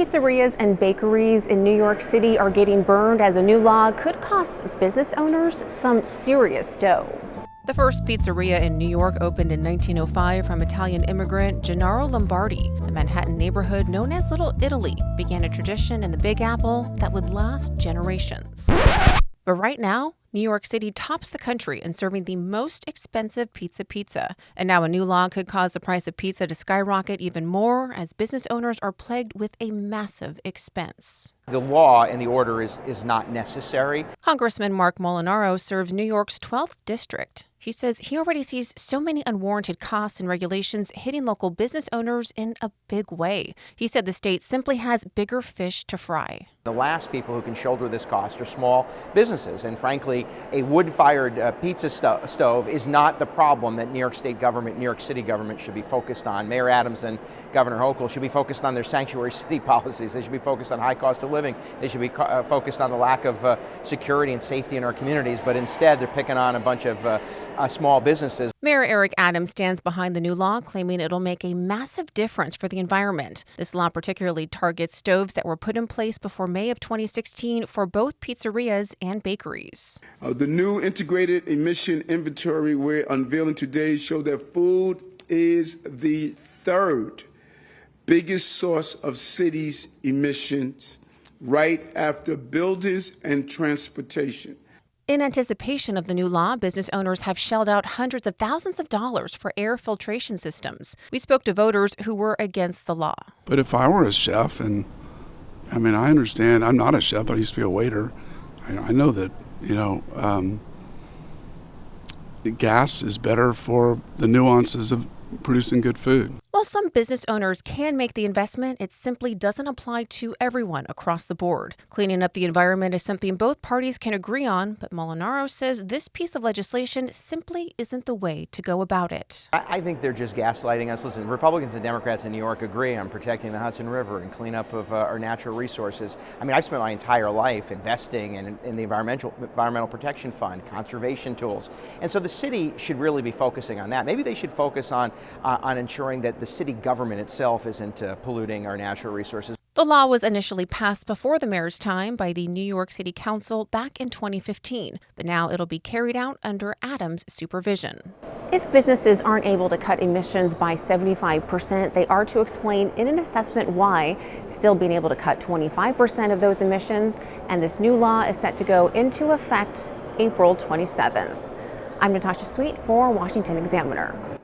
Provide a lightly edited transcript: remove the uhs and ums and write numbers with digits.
Pizzerias and bakeries in New York City are getting burned as a new law could cost business owners some serious dough. The first pizzeria in New York opened in 1905 from Italian immigrant Gennaro Lombardi. The Manhattan neighborhood known as Little Italy began a tradition in the Big Apple that would last generations. But right now, New York City tops the country in serving the most expensive pizza. And now a new law could cause the price of pizza to skyrocket even more as business owners are plagued with a massive expense. The law and the order is not necessary. Congressman Marc Molinaro serves New York's 12th district. He says he already sees so many unwarranted costs and regulations hitting local business owners in a big way. He said the state simply has bigger fish to fry. The last people who can shoulder this cost are small businesses, and frankly, a wood-fired pizza stove is not the problem that New York State government, New York City government should be focused on. Mayor Adams and Governor Hochul should be focused on their sanctuary city policies. They should be focused on high cost of living. They should be focused on the lack of security and safety in our communities, but instead they're picking on a bunch of small businesses. Mayor Eric Adams stands behind the new law, claiming it'll make a massive difference for the environment. This law particularly targets stoves that were put in place before May of 2016 for both pizzerias and bakeries. The new integrated emission inventory we're unveiling today show that food is the third biggest source of cities' emissions, right after buildings and transportation. In anticipation of the new law, business owners have shelled out hundreds of thousands of dollars for air filtration systems. We spoke to voters who were against the law. But if I were a chef, and I understand, I'm not a chef, but I used to be a waiter. I know that, gas is better for the nuances of producing good food. While some business owners can make the investment, it simply doesn't apply to everyone across the board. Cleaning up the environment is something both parties can agree on, but Molinaro says this piece of legislation simply isn't the way to go about it. I think they're just gaslighting us. Listen, Republicans and Democrats in New York agree on protecting the Hudson River and cleanup of our natural resources. I've spent my entire life investing in the Environmental Protection Fund, conservation tools. And so the city should really be focusing on that. Maybe they should focus on ensuring that the city government itself isn't polluting our natural resources. The law was initially passed before the mayor's time by the New York City Council back in 2015, but now it'll be carried out under Adams' supervision. If businesses aren't able to cut emissions by 75%, they are to explain in an assessment why, still being able to cut 25% of those emissions, and this new law is set to go into effect April 27th. I'm Natasha Sweet for Washington Examiner.